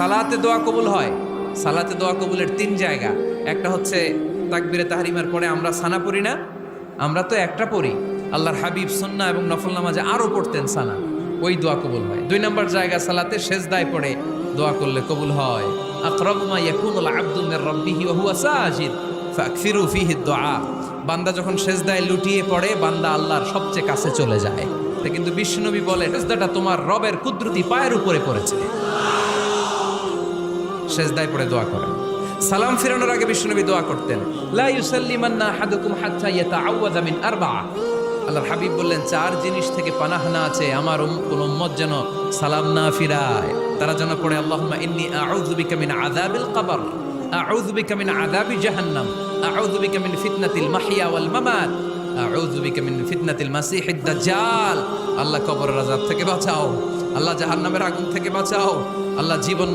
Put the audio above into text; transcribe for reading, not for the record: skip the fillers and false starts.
সালাতে দোয়া কবুল হয়। সালাতে দোয়া কবুলের তিন জায়গা। একটা হচ্ছে তাকবীরে তাহরিমার পরে আমরা সানা পড়ি না, আমরা তো একটা পড়ি, আল্লাহর হাবিব সুন্নাহ এবং নফল নামাজে আরো পড়তেন সানা, ওই দোয়া কবুল হয়। দুই নম্বর জায়গা সালাতে সেজদায় পড়ে দোয়া করলে কবুল হয়। আকরাবু মা ইয়াকুনুল আবদু মির রাব্বিহি ওয়া হুয়া সাজিদ ফাকসিরু ফীহি দুআ। বান্দা যখন সেজদায় লুটিয়ে পড়ে, বান্দা আল্লাহর সবচেয়ে কাছে চলে যায়। তা কিন্তু বিশ্বনবী বলে, সেজদাটা তোমার রবের কুদরতি পায়ের উপরে পড়েছে। সেজদায় পড়ে দোয়া করেন। সালাম ফিরানোর আগে বিশ্বনবী দোয়া করতেন, লা ইউসাল্লিমান্না আহাদুকুম হাত্তা ইয়াতাআওয়াযা মিন আরবা'a। আল্লাহর হাবিব বললেন, চার জিনিস থেকে পানাহ না আছে আমার কোন উম্মত যেন সালাম না ফিরায়। তারা যেন পড়ে, আল্লাহুম্মা ইন্নী আউযু বিকা মিন আযাবিল কবর, আউযু বিকা মিন আযাবি জাহান্নাম, আউযু বিকা মিন ফিতনাতিল মাহইয়া ওয়াল মামাত, আউযু বিকা মিন ফিতনাতিল মাসিহিদ দাজ্জাল। আল্লাহ কবরের আযাব থেকে বাঁচাও, আল্লাহ জাহান্নামের আগুন থেকে বাঁচাও, আল্লাহ জীবন